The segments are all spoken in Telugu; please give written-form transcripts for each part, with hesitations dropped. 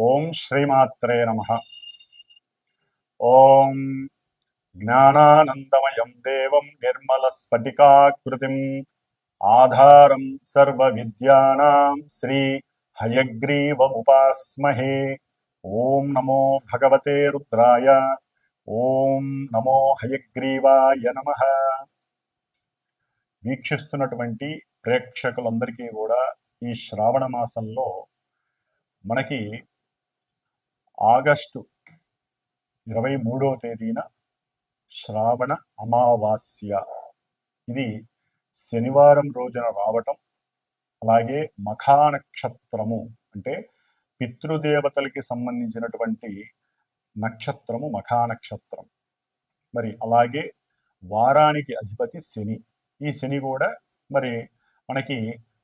ఓం శ్రీమాత్రే నమః. ఓం జ్ఞానానందమయం దేవం నిర్మలస్ఫటికాకృతిం ఆధారం సర్వవిద్యానాం శ్రీ హయగ్రీవముపాస్మహే. ఓం నమో భగవతే రుద్రాయ. ఓం నమో హయగ్రీవాయ నమః. వీక్షిస్తున్నటువంటి ప్రేక్షకులందరికీ కూడా ఈ శ్రావణ మాసంలో మనకి ఆగస్టు 23వ తేదీన శ్రావణ అమావాస్య, ఇది శనివారం రోజున రావటం, అలాగే మఖా నక్షత్రము అంటే పితృదేవతలకి సంబంధించినటువంటి నక్షత్రము మఖా నక్షత్రం. మరి అలాగే వారానికి అధిపతి శని. ఈ శని కూడా మరి మనకి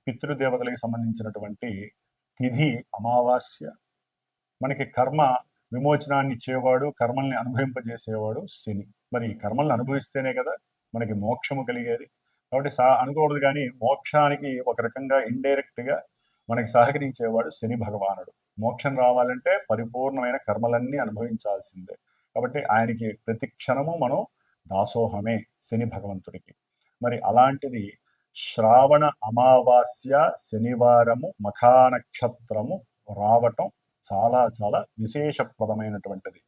పితృదేవతలకి సంబంధించినటువంటి తిథి అమావాస్య. మనకి కర్మ విమోచనాన్ని ఇచ్చేవాడు, కర్మల్ని అనుభవింపజేసేవాడు శని. మరి కర్మల్ని అనుభవిస్తేనే కదా మనకి మోక్షము కలిగేది. కాబట్టి అనుకోకూడదు, కానీ మోక్షానికి ఒక రకంగా ఇండైరెక్ట్గా మనకి సహకరించేవాడు శని భగవానుడు. మోక్షం రావాలంటే పరిపూర్ణమైన కర్మలన్నీ అనుభవించాల్సిందే. కాబట్టి ఆయనకి ప్రతి క్షణము మనం దాసోహమే శని భగవంతుడికి. మరి అలాంటిది శ్రావణ అమావాస్య శనివారము మఖా నక్షత్రము రావటం చాలా చాలా విశేషప్రదమైనటువంటిది.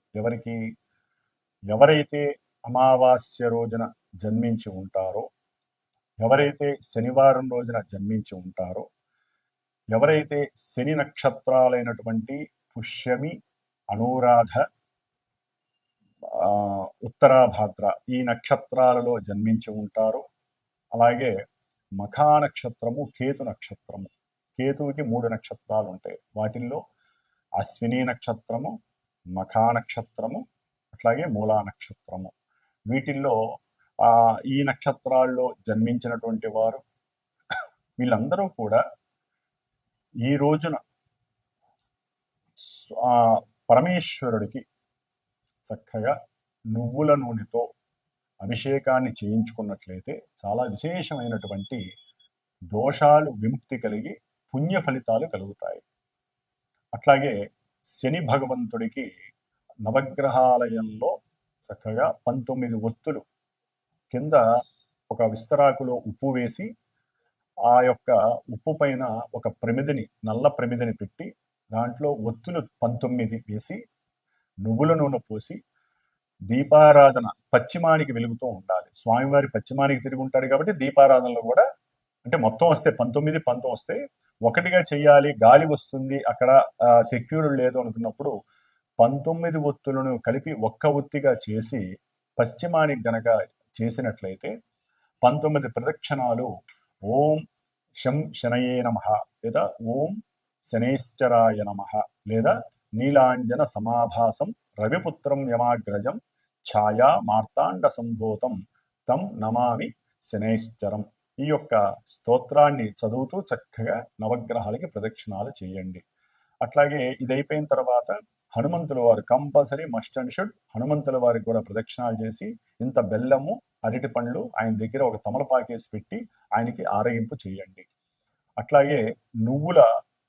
ఎవరైతే అమావాస్య రోజున జన్మించి ఉంటారో, ఎవరైతే శనివారం రోజున జన్మించి ఉంటారో, ఎవరైతే శని నక్షత్రాలైనటువంటి పుష్యమి, అనురాధ, ఉత్తరాభాద్ర ఈ నక్షత్రాలలో జన్మించి ఉంటారో, అలాగే మఖా నక్షత్రము కేతు నక్షత్రము. కేతువుకి 3 నక్షత్రాలు ఉంటాయి. వాటిల్లో అశ్విని నక్షత్రము, మఖా నక్షత్రము, అట్లాగే మూలా నక్షత్రము. వీటిల్లో ఈ నక్షత్రాల్లో జన్మించినటువంటి వారు వీళ్ళందరూ కూడా ఈ రోజున పరమేశ్వరుడికి చక్కగా నువ్వుల నూనెతో అభిషేకాన్ని చేయించుకున్నట్లయితే చాలా విశేషమైనటువంటి దోషాలు విముక్తి కలిగి పుణ్య ఫలితాలు కలుగుతాయి. అట్లాగే శని భగవంతుడికి నవగ్రహాలయంలో చక్కగా 19 ఒత్తులు కింద ఒక విస్తరాకులో ఉప్పు వేసి, ఆ యొక్క ఉప్పు పైన ఒక ప్రమిదని, నల్ల ప్రమిదని పెట్టి దాంట్లో ఒత్తులు 19 వేసి నువ్వుల నూనె పోసి దీపారాధన పశ్చిమానికి వెలుగుతూ ఉండాలి. స్వామివారి పశ్చిమానికి తిరిగి ఉంటాడు కాబట్టి దీపారాధనలో కూడా అంటే మొత్తం వస్తే 19 వస్తే ఒకటిగా చెయ్యాలి, గాలి వస్తుంది, అక్కడ సెక్యూర్ లేదు అనుకున్నప్పుడు 19 ఒత్తులను కలిపి ఒక్క ఒత్తిగా చేసి పశ్చిమానికి గనక చేసినట్లయితే 19 ప్రదక్షిణాలు ఓం శం శనయే నమః, లేదా ఓం శనైశ్చరాయ నమః, లేదా నీలాంజన సమాభాసం రవిపుత్రం యమాగ్రజం ఛాయా మార్తాండ సంభూతం తం నమామి శనైశ్చరం. ఈ యొక్క స్తోత్రాన్ని చదువుతూ చక్కగా నవగ్రహాలకి ప్రదక్షిణాలు చేయండి. అట్లాగే ఇది అయిపోయిన తర్వాత హనుమంతుల వారు కంపల్సరీ మస్ట్ అండ్ షుడ్ హనుమంతుల వారికి కూడా ప్రదక్షిణాలు చేసి ఇంత బెల్లము, అరటి పండ్లు ఆయన దగ్గర ఒక తమలపాకేసి పెట్టి ఆయనకి ఆరగింపు చేయండి. అట్లాగే నువ్వుల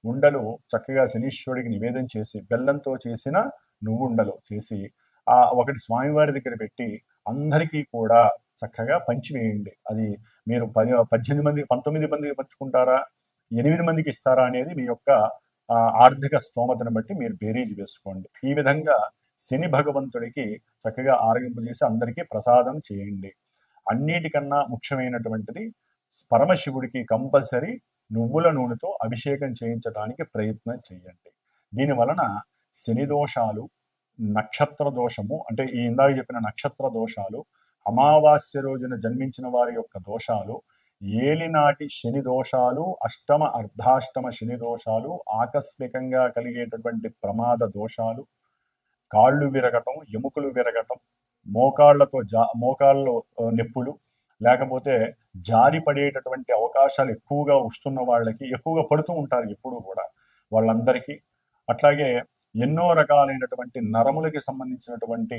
ఉండలు చక్కగా శనీశ్వరుడికి నివేదన చేసి, బెల్లంతో చేసిన నువ్వుండలు చేసి ఒకటి స్వామివారి దగ్గర పెట్టి అందరికీ కూడా చక్కగా పంచివేయండి. అది మీరు 19 మందికి పంచుకుంటారా, 8 మందికి ఇస్తారా అనేది మీ యొక్క ఆర్థిక స్తోమతను బట్టి మీరు బేరీజ్ వేసుకోండి. ఈ విధంగా శని భగవంతుడికి చక్కగా ఆరగింపు చేసి అందరికీ ప్రసాదం చేయండి. అన్నిటికన్నా ముఖ్యమైనటువంటిది పరమశివుడికి కంపల్సరీ నువ్వుల నూనెతో అభిషేకం చేయించడానికి ప్రయత్నం చేయండి. దీని వలన శని దోషాలు, నక్షత్ర దోషము అంటే ఈ ఇందాక చెప్పిన నక్షత్ర దోషాలు, అమావాస్య రోజున జన్మించిన వారి యొక్క దోషాలు, ఏలినాటి శని దోషాలు, అష్టమ అర్ధాష్టమ శని దోషాలు, ఆకస్మికంగా కలిగేటటువంటి ప్రమాద దోషాలు, కాళ్ళు విరగటం, ఎముకలు విరగటం, మోకాళ్ళలో నొప్పులు, లేకపోతే జారి పడేటటువంటి అవకాశాలు ఎక్కువగా వస్తున్న వాళ్ళకి, ఎక్కువగా పడుతూ ఉంటారు ఎప్పుడూ కూడా వాళ్ళందరికీ, అట్లాగే ఎన్నో రకాలైనటువంటి నరములకి సంబంధించినటువంటి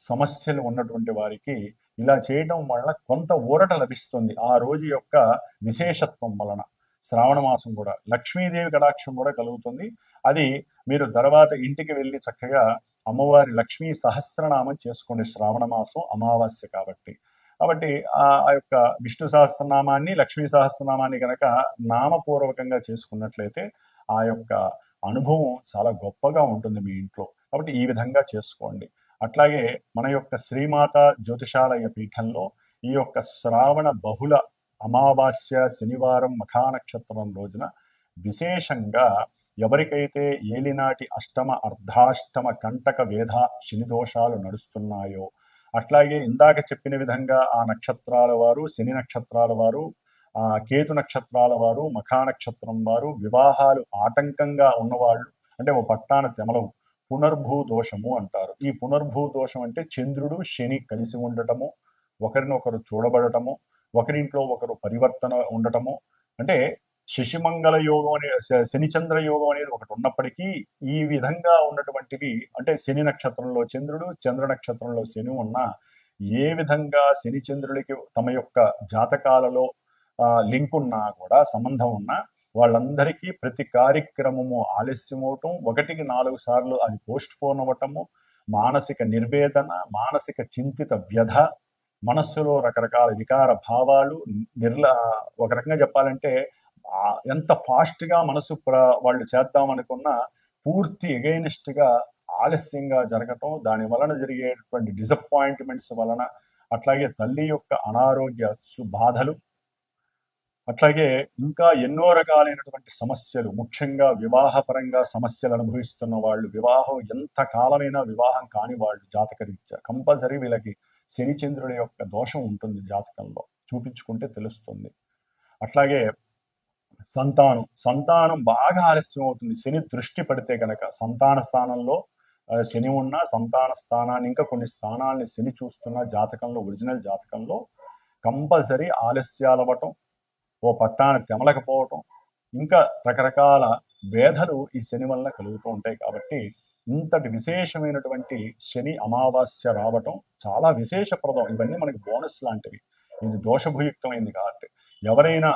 సమస్యలు ఉన్నటువంటి వారికి ఇలా చేయడం వల్ల కొంత ఊరట లభిస్తుంది ఆ రోజు యొక్క విశేషత్వం వలన. శ్రావణ మాసం కూడా లక్ష్మీదేవి కటాక్షం కూడా కలుగుతుంది. అది మీరు తర్వాత ఇంటికి వెళ్ళి చక్కగా అమ్మవారి లక్ష్మీ సహస్రనామం చేసుకోండి. శ్రావణ మాసం అమావాస్య కాబట్టి. కాబట్టి ఆ యొక్క విష్ణు సహస్రనామాన్ని, లక్ష్మీ సహస్రనామాన్ని కనుక నామపూర్వకంగా చేసుకున్నట్లయితే ఆ యొక్క అనుభవం చాలా గొప్పగా ఉంటుంది మీ ఇంట్లో. కాబట్టి ఈ విధంగా చేసుకోండి. అట్లాగే మన యొక్క శ్రీమాత జ్యోతిషాలయ పీఠంలో ఈ యొక్క శ్రావణ బహుళ అమావాస్య శనివారం మఖా నక్షత్రం రోజున విశేషంగా ఎవరికైతే ఏలినాటి అష్టమ అర్ధాష్టమ కంటక వేధ శని దోషాలు నడుస్తున్నాయో, అట్లాగే ఇందాక చెప్పిన విధంగా ఆ నక్షత్రాల వారు, శని నక్షత్రాల వారు, కేతు నక్షత్రాల వారు, మఖా నక్షత్రం వారు, వివాహాలు ఆటంకంగా ఉన్నవాళ్ళు, అంటే ఓ పట్టాన తెమలవు, పునర్భూ దోషము అంటారు. ఈ పునర్భూ దోషం అంటే చంద్రుడు శని కలిసి ఉండటము, ఒకరినొకరు చూడబడటము, ఒకరింట్లో ఒకరు పరివర్తన ఉండటము, అంటే శశిమంగళ యోగం అనే శనిచంద్ర యోగం అనేది ఒకటి ఉన్నప్పటికీ ఈ విధంగా ఉన్నటువంటివి, అంటే శని నక్షత్రంలో చంద్రుడు, చంద్ర నక్షత్రంలో శని ఉన్న ఏ విధంగా శని చంద్రుడికి తమ యొక్క జాతకాలలో లింక్ ఉన్నా కూడా, సంబంధం ఉన్నా, వాళ్ళందరికీ ప్రతి కార్యక్రమము ఆలస్యం అవటం, 1-4 సార్లు అది పోస్ట్ పోన్ అవ్వటము, మానసిక నిర్వేదన, మానసిక చింతిత వ్యధ, మనస్సులో రకరకాల వికార భావాలు, ఒక రకంగా చెప్పాలంటే ఎంత ఫాస్ట్గా మనసు వాళ్ళు చేద్దామనుకున్నా పూర్తి ఎగైనిస్ట్గా ఆలస్యంగా జరగటం, దాని వలన జరిగేటువంటి డిసప్పాయింట్మెంట్స్ వలన, అట్లాగే తల్లి యొక్క అనారోగ్య బాధలు, అట్లాగే ఇంకా ఎన్నో రకాలైనటువంటి సమస్యలు, ముఖ్యంగా వివాహపరంగా సమస్యలు అనుభవిస్తున్న వాళ్ళు, వివాహం ఎంత కాలమైనా వివాహం కాని వాళ్ళు జాతకరీత్యా కంపల్సరీ వీళ్ళకి శనిచంద్రుడి యొక్క దోషం ఉంటుంది, జాతకంలో చూపించుకుంటే తెలుస్తుంది. అట్లాగే సంతానం బాగా ఆలస్యం అవుతుంది. శని దృష్టి పడితే కనుక సంతాన స్థానంలో శని ఉన్న సంతాన స్థానాన్ని, ఇంకా కొన్ని స్థానాలని శని చూస్తున్న జాతకంలో, ఒరిజినల్ జాతకంలో కంపల్సరీ ఆలస్యాలు అవ్వటం, ఓ పట్టాన తెమలకపోవటం, ఇంకా రకరకాల వేధలు ఈ శని వలన కలుగుతూ ఉంటాయి. కాబట్టి ఇంతటి విశేషమైనటువంటి శని అమావాస్య రావటం చాలా విశేషప్రదం. ఇవన్నీ మనకి బోనస్ లాంటివి. ఇది దోషభుయుక్తమైంది కాబట్టి ఎవరైనా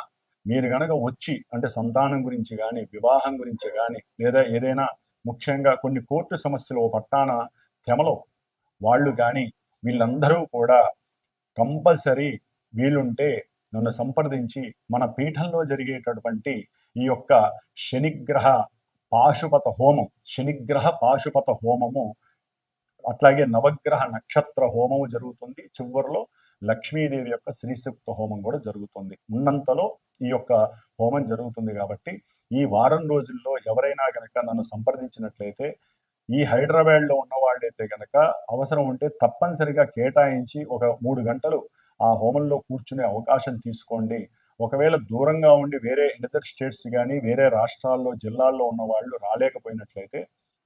మీరు గనక వచ్చి, అంటే సంతానం గురించి కానీ, వివాహం గురించి కానీ, లేదా ఏదైనా ముఖ్యంగా కొన్ని కోర్టు సమస్యలు ఓ పట్టాన తెమలో వాళ్ళు కానీ, వీళ్ళందరూ కూడా కంపల్సరీ వీలుంటే నన్ను సంప్రదించి మన పీఠంలో జరిగేటటువంటి ఈ యొక్క శనిగ్రహ పాశుపత హోమము, అట్లాగే నవగ్రహ నక్షత్ర హోమము జరుగుతుంది. చివరిలో లక్ష్మీదేవి యొక్క శ్రీసూక్త హోమం కూడా జరుగుతుంది. ఉన్నంతలో ఈ యొక్క హోమం జరుగుతుంది. కాబట్టి ఈ వారం రోజుల్లో ఎవరైనా కనుక నన్ను సంప్రదించినట్లయితే, ఈ హైదరాబాద్లో ఉన్న వాళ్ళైతే కనుక అవసరం ఉంటే తప్పనిసరిగా కేటాయించి ఒక 3 గంటలు ఆ హోమంలో కూర్చునే అవకాశం తీసుకోండి. ఒకవేళ దూరంగా ఉండి వేరే ఇతర స్టేట్స్ కానీ, వేరే రాష్ట్రాల్లో, జిల్లాల్లో ఉన్న వాళ్ళు రాలేకపోయినట్లయితే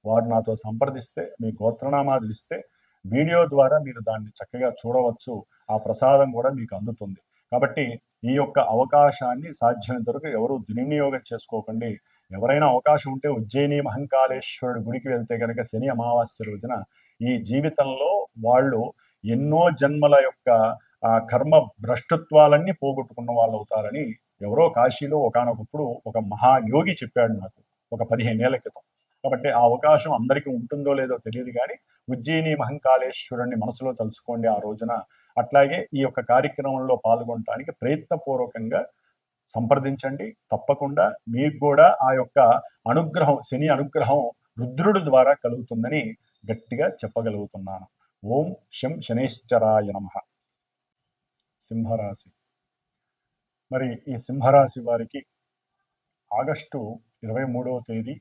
వారు నాతో సంప్రదిస్తే, మీ గోత్రనామాదులు ఇస్తే వీడియో ద్వారా మీరు దాన్ని చక్కగా చూడవచ్చు. ఆ ప్రసాదం కూడా మీకు అందుతుంది. కాబట్టి ఈ యొక్క అవకాశాన్ని సాధ్యమైనంత వరకు ఎవరు దుర్వినియోగం చేసుకోకండి. ఎవరైనా అవకాశం ఉంటే ఉజ్జయిని మహంకాళేశ్వరుడు గుడికి వెళ్తే కనుక శని అమావాస్య రోజున ఈ జీవితంలో వాళ్ళు ఎన్నో జన్మల యొక్క కర్మ భ్రష్టత్వాలన్నీ పోగొట్టుకున్న వాళ్ళు అవుతారని ఎవరో కాశీలో ఒకానొకప్పుడు ఒక మహాయోగి చెప్పాడు నాకు, ఒక 15 ఏళ్ల క్రితం. కాబట్టి ఆ అవకాశం అందరికీ ఉంటుందో లేదో తెలియదు, కానీ ఉజ్జయిని మహంకాళేశ్వరుణ్ణి మనసులో తలుచుకోండి ఆ రోజున. అట్లాగే ఈ యొక్క కార్యక్రమంలో పాల్గొనడానికి ప్రయత్నపూర్వకంగా సంప్రదించండి. తప్పకుండా మీకు కూడా ఆ యొక్క అనుగ్రహం, శని అనుగ్రహం రుద్రుడి ద్వారా కలుగుతుందని గట్టిగా చెప్పగలుగుతున్నాను. ఓం శం శనేశ్వరాయ నమః. సింహరాశి. మరి ఈ సింహరాశి వారికి ఆగస్టు 23వ తేదీ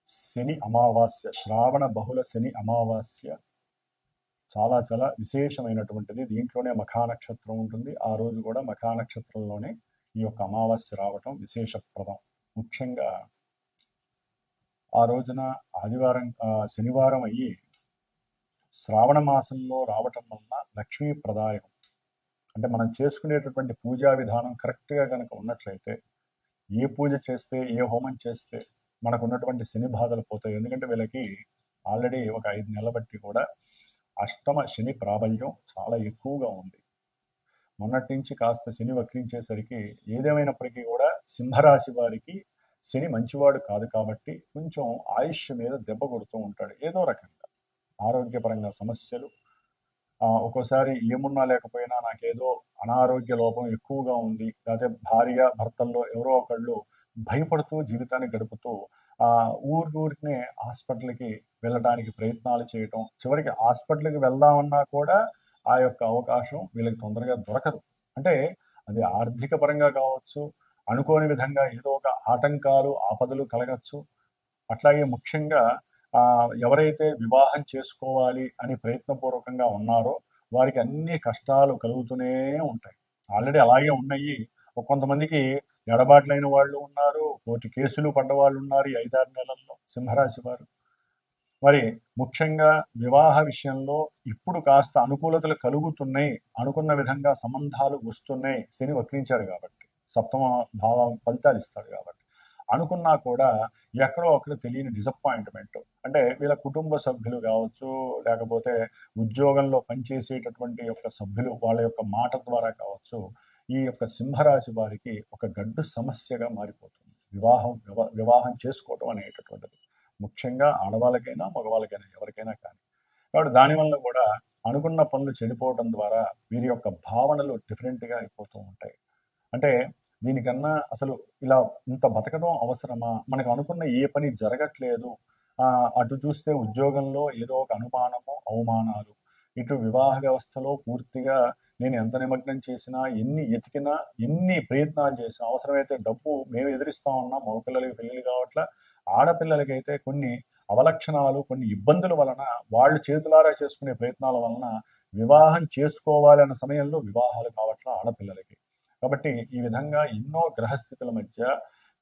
శని అమావాస్య, శ్రావణ బహుళ శని అమావాస్య చాలా చాలా విశేషమైనటువంటిది. దీంట్లోనే మఖా నక్షత్రం ఉంటుంది. ఆ రోజు కూడా మఖా నక్షత్రంలోనే ఈ యొక్క అమావాస్య రావటం విశేషప్రదం. ముఖ్యంగా ఆ రోజున శనివారం అయ్యి శ్రావణ మాసంలో రావటం వలన లక్ష్మీ ప్రదాయకం. అంటే మనం చేసుకునేటటువంటి పూజా విధానం కరెక్ట్గా కనుక ఉన్నట్లయితే, ఏ పూజ చేస్తే, ఏ హోమం చేస్తే మనకు ఉన్నటువంటి శని బాధలు పోతాయి. ఎందుకంటే వీళ్ళకి ఆల్రెడీ ఒక 5 నెలల బట్టి కూడా అష్టమ శని ప్రాబల్యం చాలా ఎక్కువగా ఉంది. మొన్నటి నుంచి కాస్త శని వక్రించేసరికి ఏదేమైనప్పటికీ కూడా సింహరాశి వారికి శని మంచివాడు కాదు కాబట్టి కొంచెం ఆయుష్ మీద దెబ్బ కొడుతూ ఉంటాడు ఏదో రకంగా. ఆరోగ్యపరంగా సమస్యలు, ఒక్కోసారి ఏమున్నా లేకపోయినా నాకేదో అనారోగ్య లోపం ఎక్కువగా ఉంది, లేకపోతే భార్య భర్తల్లో ఎవరో ఒకళ్ళు భయపడుతూ జీవితాన్ని గడుపుతూ ఊరినే హాస్పిటల్కి వెళ్ళడానికి ప్రయత్నాలు చేయటం, చివరికి హాస్పిటల్కి వెళ్దామన్నా కూడా ఆ యొక్క అవకాశం వీళ్ళకి తొందరగా దొరకదు. అంటే అది ఆర్థిక పరంగా కావచ్చు, అనుకోని విధంగా ఏదో ఒక ఆటంకాలు ఆపదలు కలగచ్చు. అట్లాగే ముఖ్యంగా ఎవరైతే వివాహం చేసుకోవాలి అని ప్రయత్నపూర్వకంగా ఉన్నారో వారికి అన్ని కష్టాలు కలుగుతూనే ఉంటాయి. ఆల్రెడీ అలాగే ఉన్నాయి. కొంతమందికి ఎడబాట్లైన వాళ్ళు ఉన్నారు, కోర్టు కేసులు పడ్డవాళ్ళు ఉన్నారు ఈ 5-6 నెలల్లో సింహరాశి వారు. మరి ముఖ్యంగా వివాహ విషయంలో ఇప్పుడు కాస్త అనుకూలతలు కలుగుతున్నాయి, అనుకున్న విధంగా సంబంధాలు వస్తున్నాయి. శని వక్రించాడు కాబట్టి, సప్తమ భావం ఫలితాలు ఇస్తాడు కాబట్టి. అనుకున్నా కూడా ఎక్కడో అక్కడ తెలియని డిసప్పాయింట్మెంట్, అంటే వీళ్ళ కుటుంబ సభ్యులు కావచ్చు, లేకపోతే ఉద్యోగంలో పనిచేసేటటువంటి యొక్క సభ్యులు వాళ్ళ యొక్క మాట ద్వారా కావచ్చు, ఈ యొక్క సింహరాశి వారికి ఒక గడ్డు సమస్యగా మారిపోతుంది వివాహం చేసుకోవటం అనేటటువంటిది. ముఖ్యంగా ఆడవాళ్ళకైనా మగవాళ్ళకైనా ఎవరికైనా కానీ. కాబట్టి దానివల్ల కూడా అనుకున్న పనులు చెడిపోవడం ద్వారా వీరి యొక్క భావనలు డిఫరెంట్గా అయిపోతూ ఉంటాయి. అంటే దీనికన్నా అసలు ఇలా ఇంత బతకడం అవసరమా, మనకు అనుకున్న ఏ పని జరగట్లేదు, అటు చూస్తే ఉద్యోగంలో ఏదో ఒక అనుమానము అవమానాలు, ఇటు వివాహ వ్యవస్థలో పూర్తిగా నేను ఎంత నిమగ్నం చేసినా, ఎన్ని ఎతికినా, ఎన్ని ప్రయత్నాలు చేసినా, అవసరమైతే డబ్బు మేము ఎదిరిస్తా ఉన్నాం, మగపిల్లలకి పెళ్ళిళ్ళు కావట్లా, ఆడపిల్లలకైతే కొన్ని అవలక్షణాలు, కొన్ని ఇబ్బందుల వలన వాళ్ళు చేతులారా చేసుకునే ప్రయత్నాల వలన వివాహం చేసుకోవాలి అన్న సమయంలో వివాహాలు కావట్లా ఆడపిల్లలకి. కాబట్టి ఈ విధంగా ఎన్నో గ్రహస్థితుల మధ్య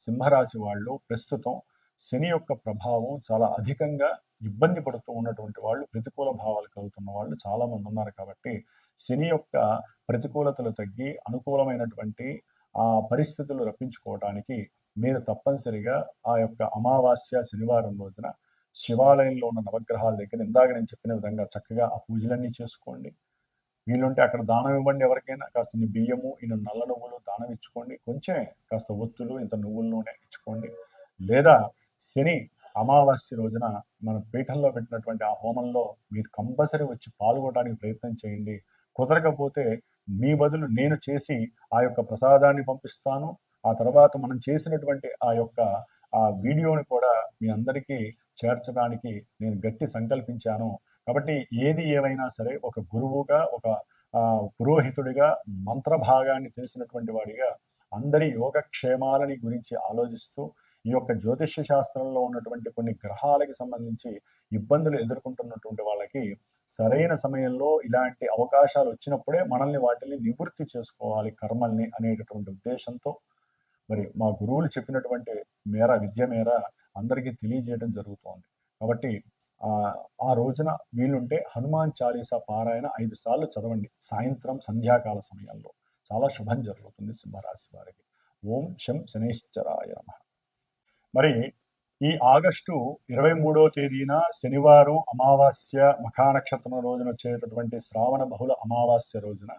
సింహరాశి వాళ్ళు ప్రస్తుతం శని యొక్క ప్రభావం చాలా అధికంగా ఇబ్బంది పడుతూ ఉన్నటువంటి వాళ్ళు, ప్రతికూల భావాలు కలుగుతున్న వాళ్ళు చాలామంది ఉన్నారు. కాబట్టి శని యొక్క ప్రతికూలతలు తగ్గి అనుకూలమైనటువంటి పరిస్థితులు రప్పించుకోవడానికి మీరు తప్పనిసరిగా ఆ యొక్క అమావాస్య శనివారం రోజున శివాలయంలో ఉన్న నవగ్రహాల దగ్గర ఇందాక నేను చెప్పిన విధంగా చక్కగా ఆ పూజలన్నీ చేసుకోండి. వీలుంటే అక్కడ దానం ఇవ్వండి, ఎవరికైనా కాస్త బియ్యము, ఇన్ని నల్ల నువ్వులు దానం ఇచ్చుకోండి, కొంచెమే కాస్త ఒత్తులు, ఇంత నువ్వుల నూనె ఇచ్చుకోండి. లేదా శని అమావాస్య రోజున మన పీఠంలో పెట్టినటువంటి ఆ హోమంలో మీరు కంపల్సరీ వచ్చి పాల్గొనడానికి ప్రయత్నం చేయండి. కుదరకపోతే మీ బదులు నేను చేసి ఆ యొక్క ప్రసాదాన్ని పంపిస్తాను. ఆ తర్వాత మనం చేసినటువంటి ఆ యొక్క ఆ వీడియోని కూడా మీ అందరికీ చేర్చడానికి నేను గట్టి సంకల్పించాను. కాబట్టి ఏది ఏమైనా సరే ఒక గురువుగా, ఒక పురోహితుడిగా, మంత్రభాగాన్ని తెలిసినటువంటి వాడిగా అందరి యోగక్షేమాలని గురించి ఆలోచిస్తూ ఈ యొక్క జ్యోతిష్య శాస్త్రంలో ఉన్నటువంటి కొన్ని గ్రహాలకి సంబంధించి ఇబ్బందులు ఎదుర్కొంటున్నటువంటి వాళ్ళకి సరైన సమయంలో ఇలాంటి అవకాశాలు వచ్చినప్పుడే మనల్ని వాటిని నివృత్తి చేసుకోవాలి కర్మల్ని అనేటటువంటి ఉద్దేశంతో మరి మా గురువులు చెప్పినటువంటి విద్య మేర అందరికీ తెలియజేయడం జరుగుతోంది. కాబట్టి ఆ రోజున వీలుంటే హనుమాన్ చాలీసా పారాయణ 5 సార్లు చదవండి సాయంత్రం సంధ్యాకాల సమయంలో. చాలా శుభం జరుగుతుంది సింహరాశి వారికి. ఓం శం శనైశ్చరాయ నమః. మరి ఈ ఆగస్టు 23వ తేదీన శనివారం అమావాస్య మఖా నక్షత్రం రోజున వచ్చేటటువంటి శ్రావణ బహుళ అమావాస్య రోజున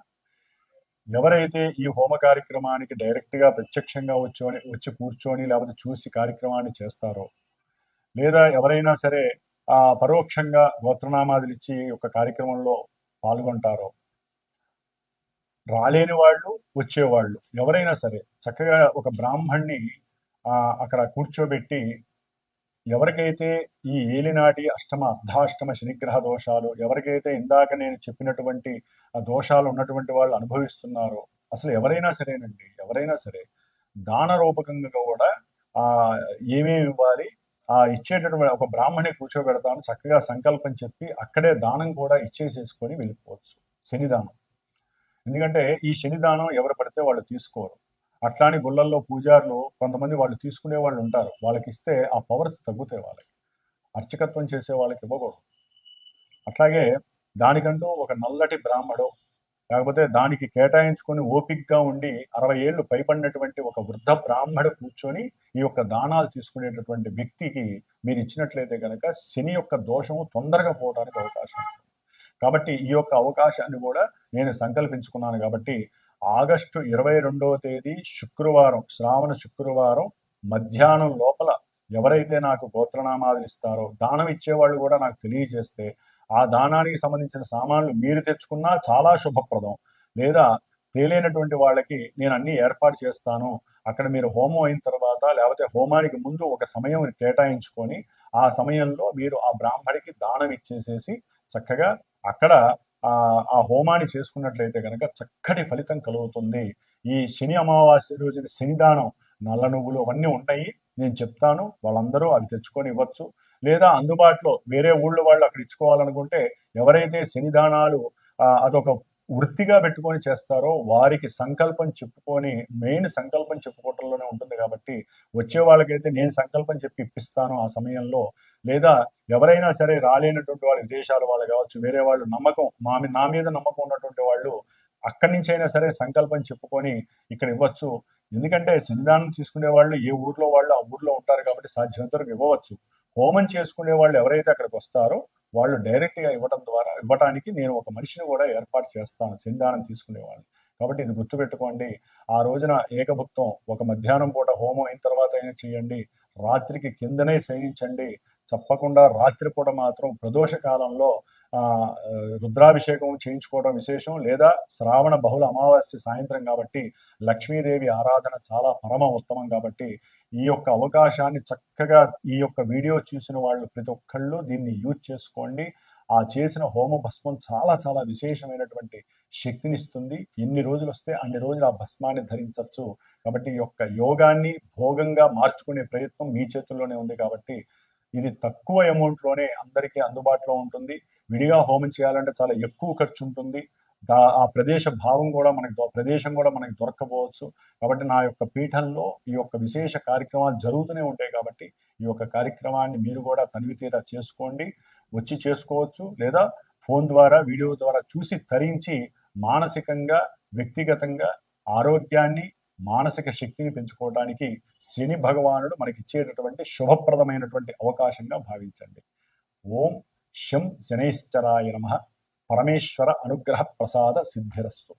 ఎవరైతే ఈ హోమ కార్యక్రమానికి డైరెక్ట్గా ప్రత్యక్షంగా వచ్చి కూర్చొని లేకపోతే చూసి కార్యక్రమాన్ని చేస్తారో, లేదా ఎవరైనా సరే పరోక్షంగా గోత్రనామాదులు ఇచ్చి ఒక కార్యక్రమంలో పాల్గొంటారో, రాలేని వాళ్ళు వచ్చేవాళ్ళు ఎవరైనా సరే చక్కగా ఒక బ్రాహ్మణ్ణి అక్కడ కూర్చోబెట్టి ఎవరికైతే ఈ ఏలినాటి అర్ధాష్టమ శనిగ్రహ దోషాలు, ఎవరికైతే ఇందాక నేను చెప్పినటువంటి దోషాలు ఉన్నటువంటి వాళ్ళు అనుభవిస్తున్నారో, అసలు ఎవరైనా సరేనండి, ఎవరైనా సరే దాన రూపకంగా కూడా ఏమేమి ఇవ్వాలి, ఇచ్చేటటువంటి ఒక బ్రాహ్మణి కూర్చోబెడతాను, చక్కగా సంకల్పం చెప్పి అక్కడే దానం కూడా ఇచ్చేసేసుకొని వెళ్ళిపోవచ్చు. శనిదానం. ఎందుకంటే ఈ శనిదానం ఎవరు పడితే వాళ్ళు తీసుకోరు. అట్లాని గుళ్ళల్లో పూజారులు కొంతమంది వాళ్ళు తీసుకునే వాళ్ళు ఉంటారు, వాళ్ళకి ఇస్తే ఆ పవర్స్ తగ్గుతాయి, వాళ్ళకి అర్చకత్వం చేసే వాళ్ళకి ఇవ్వకూడదు. అట్లాగే దానికంటూ ఒక నల్లటి బ్రాహ్మడు, లేకపోతే దానికి కేటాయించుకొని ఓపికగా ఉండి 60 ఏళ్ళు పైబడినటువంటి ఒక వృద్ధ బ్రాహ్మడు కూర్చొని ఈ యొక్క దానాలు తీసుకునేటటువంటి వ్యక్తికి మీరు ఇచ్చినట్లయితే కనుక శని యొక్క దోషము తొందరగా పోవడానికి అవకాశం ఉంది. కాబట్టి ఈ యొక్క అవకాశాన్ని కూడా నేను సంకల్పించుకున్నాను. కాబట్టి ఆగస్టు 22వ తేదీ శుక్రవారం, శ్రావణ శుక్రవారం మధ్యాహ్నం లోపల ఎవరైతే నాకు గోత్రనామాలు ఇస్తారో, దానం ఇచ్చేవాళ్ళు కూడా నాకు తెలియజేస్తే ఆ దానానికి సంబంధించిన సామాన్లు మీరు తెచ్చుకున్నా చాలా శుభప్రదం. లేదా తేలినటువంటి వాళ్ళకి నేను అన్ని ఏర్పాటు చేస్తాను, అక్కడ మీరు హోమం అయిన తర్వాత లేకపోతే హోమానికి ముందు ఒక సమయం కేటాయించుకొని ఆ సమయంలో మీరు ఆ బ్రాహ్మడికి దానం ఇచ్చేసేసి చక్కగా అక్కడ ఆ హోమాన్ని చేసుకున్నట్లయితే కనుక చక్కటి ఫలితం కలుగుతుంది. ఈ శని అమావాస్య రోజున శనిదానం, నల్ల నువ్వులు అవన్నీ ఉంటాయి, నేను చెప్తాను, వాళ్ళందరూ అవి తెచ్చుకొని ఇవ్వచ్చు. లేదా అందుబాటులో వేరే ఊళ్ళో వాళ్ళు అక్కడ ఇచ్చుకోవాలనుకుంటే ఎవరైతే శనిదానాలు అదొక వృత్తిగా పెట్టుకొని చేస్తారో వారికి సంకల్పం చెప్పుకొని, మెయిన్ సంకల్పం చెప్పుకోవటంలోనే ఉంటుంది కాబట్టి వచ్చే వాళ్ళకైతే నేను సంకల్పం చెప్పి ఇప్పిస్తాను ఆ సమయంలో. లేదా ఎవరైనా సరే రాలేనటువంటి వాళ్ళు, విదేశాల వాళ్ళు కావచ్చు, వేరే వాళ్ళు నమ్మకం నా మీద నమ్మకం ఉన్నటువంటి వాళ్ళు అక్కడి నుంచి అయినా సరే సంకల్పం చెప్పుకొని ఇక్కడ ఇవ్వచ్చు. ఎందుకంటే శనిదానం తీసుకునే వాళ్ళు ఏ ఊర్లో వాళ్ళు ఆ ఊర్లో ఉంటారు కాబట్టి సాధ్యమైనంత వరకు ఇవ్వవచ్చు. హోమం చేసుకునే వాళ్ళు ఎవరైతే అక్కడికి వస్తారో వాళ్ళు డైరెక్ట్గా ఇవ్వటానికి నేను ఒక మనిషిని కూడా ఏర్పాటు చేస్తాను శనిదానం తీసుకునే వాళ్ళని. కాబట్టి ఇది గుర్తుపెట్టుకోండి. ఆ రోజున ఏకభుక్తం ఒక మధ్యాహ్నం పూట హోమం అయిన తర్వాత అయినా చేయండి, రాత్రికి కిందనే శయనించండి. తప్పకుండా రాత్రిపూట మాత్రం ప్రదోష కాలంలో రుద్రాభిషేకం చేయించుకోవడం విశేషం. లేదా శ్రావణ బహుళ అమావాస్య సాయంత్రం కాబట్టి లక్ష్మీదేవి ఆరాధన చాలా పరమ ఉత్తమం. కాబట్టి ఈ యొక్క అవకాశాన్ని చక్కగా ఈ యొక్క వీడియో చూసిన వాళ్ళు ప్రతి ఒక్కళ్ళు దీన్ని యూజ్ చేసుకోండి. ఆ చేసిన హోమ భస్మం చాలా చాలా విశేషమైనటువంటి శక్తినిస్తుంది. ఎన్ని రోజులు వస్తే అన్ని రోజులు ఆ భస్మాన్ని ధరించవచ్చు. కాబట్టి ఈ యొక్క యోగాన్ని భోగంగా మార్చుకునే ప్రయత్నం మీ చేతుల్లోనే ఉంది. కాబట్టి ఇది తక్కువ అమౌంట్లోనే అందరికీ అందుబాటులో ఉంటుంది. విడిగా హోమం చేయాలంటే చాలా ఎక్కువ ఖర్చు ఉంటుంది. ఆ ప్రదేశం కూడా మనకి దొరకపోవచ్చు. కాబట్టి నా యొక్క పీఠంలో ఈ యొక్క విశేష కార్యక్రమాలు జరుగుతూనే ఉంటాయి. కాబట్టి ఈ యొక్క కార్యక్రమాన్ని మీరు కూడా తనివితీరా చేసుకోండి, వచ్చి చేసుకోవచ్చు. లేదా ఫోన్ ద్వారా, వీడియో ద్వారా చూసి తరించి మానసికంగా, వ్యక్తిగతంగా ఆరోగ్యాన్ని, మానసిక శక్తిని పెంచుకోవడానికి శని భగవానుడు మనకిచ్చేటటువంటి శుభప్రదమైనటువంటి అవకాశంగా భావించండి. ఓం శం శనైశ్చరాయ నమః. పరమేశ్వర అనుగ్రహ ప్రసాద సిద్ధిరస్తు.